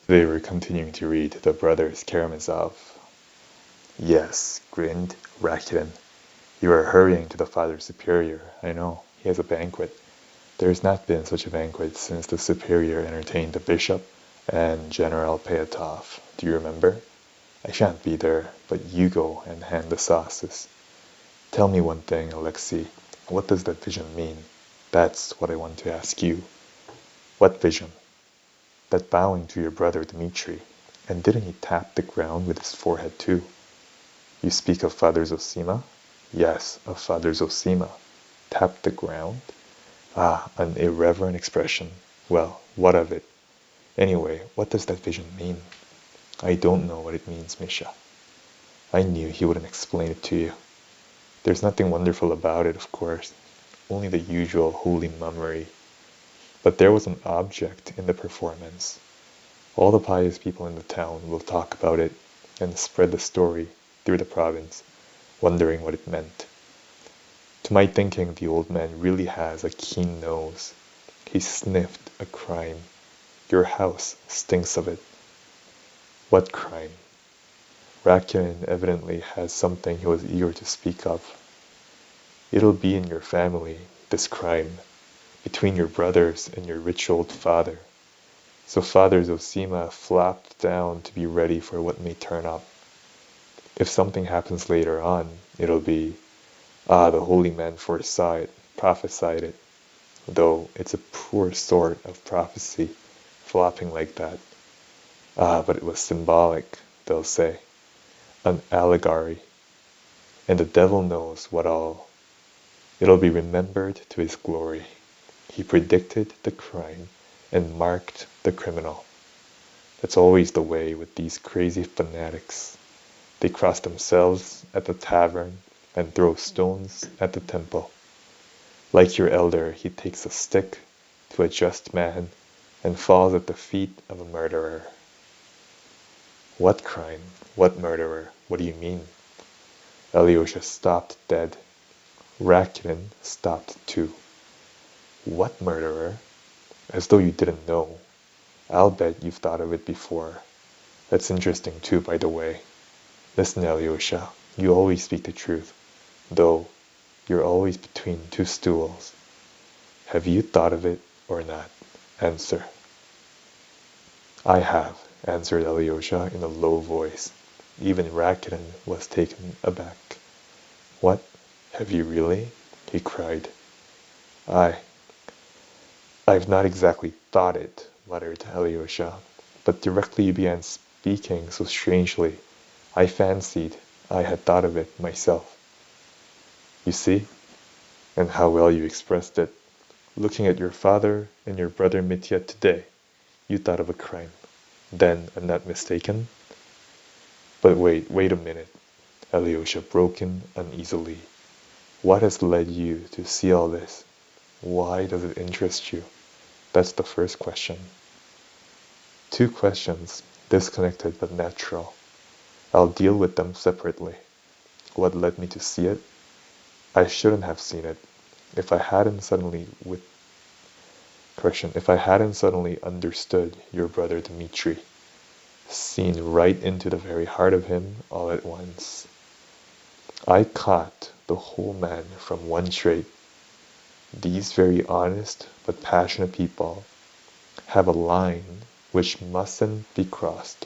They were continuing to read The Brothers Karamazov. Yes, grinned Rakuten. You are hurrying to the Father Superior. I know, he has a banquet. There has not been such a banquet since the Superior entertained the Bishop and General Pyatov. Do you remember? I shan't be there, but you go and hand the sauces. Tell me one thing, Alexei. What does that vision mean? That's what I want to ask you. What vision? That bowing to your brother Dmitri. And didn't he tap the ground with his forehead too? You speak of Father Zosima? Yes, of Father Zosima. Tap the ground? Ah, an irreverent expression. Well, what of it? Anyway, what does that vision mean? I don't know what it means, Misha. I knew he wouldn't explain it to you. There's nothing wonderful about it, of course. Only the usual holy mummery. But there was an object in the performance. All the pious people in the town will talk about it and spread the story through the province, wondering what it meant. To my thinking, the old man really has a keen nose. He sniffed a crime. Your house stinks of it. What crime? Rakin evidently has something he was eager to speak of. It'll be in your family, this crime, between your brothers and your rich old father. So Father Zosima flopped down to be ready for what may turn up. If something happens later on, it'll be, ah, the holy man foresaw it, prophesied it. Though it's a poor sort of prophecy, flopping like that. Ah, but it was symbolic, they'll say. An allegory. And the devil knows what all. It'll be remembered to his glory. He predicted the crime and marked the criminal. That's always the way with these crazy fanatics. They cross themselves at the tavern and throw stones at the temple. Like your elder, he takes a stick to a just man and falls at the feet of a murderer. What crime? What murderer? What do you mean? Alyosha stopped dead. Rakitin stopped too. What murderer? As though you didn't know. I'll bet you've thought of it before. That's interesting too, by the way. Listen, Alyosha, you always speak the truth, though you're always between two stools. Have you thought of it or not? Answer. I have, answered Alyosha in a low voice. Even Rakitin was taken aback. What? Have you really? He cried. I. I've not exactly thought it, muttered Alyosha, but directly you began speaking so strangely, I fancied I had thought of it myself. You see? And how well you expressed it. Looking at your father and your brother Mitya today, you thought of a crime. Then I'm not mistaken? But wait a minute. Alyosha broke in uneasily. What has led you to see all this? Why does it interest you? That's the first question. Two questions, disconnected but natural. I'll deal with them separately. What led me to see it? I shouldn't have seen it. If I hadn't suddenly understood your brother Dmitri, seen right into the very heart of him all at once. I caught the whole man from one trait. These very honest but passionate people have a line which mustn't be crossed.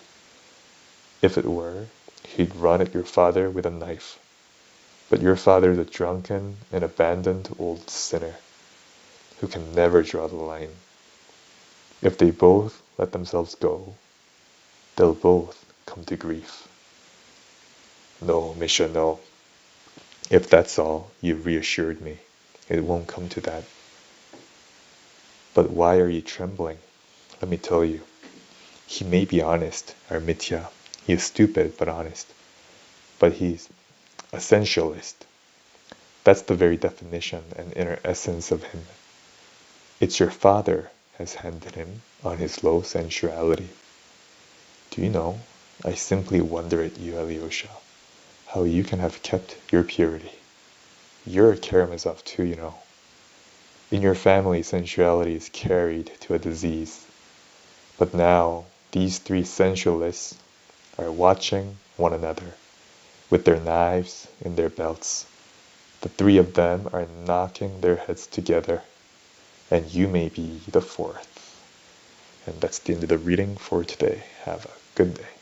If it were, he'd run at your father with a knife. But your father's a drunken and abandoned old sinner who can never draw the line. If they both let themselves go, they'll both come to grief. No, Misha, no. If that's all, you've reassured me. It won't come to that. But why are you trembling? Let me tell you. He may be honest, our Mitya. He is stupid, but honest. But he's a sensualist. That's the very definition and inner essence of him. It's your father has handed him on his low sensuality. Do you know, I simply wonder at you, Alyosha, how you can have kept your purity. You're a Karamazov too, you know. In your family, sensuality is carried to a disease. But now, These three sensualists are watching one another with their knives in their belts. The three of them are knocking their heads together, and you may be the fourth. And that's the end of the reading for today. Have a good day.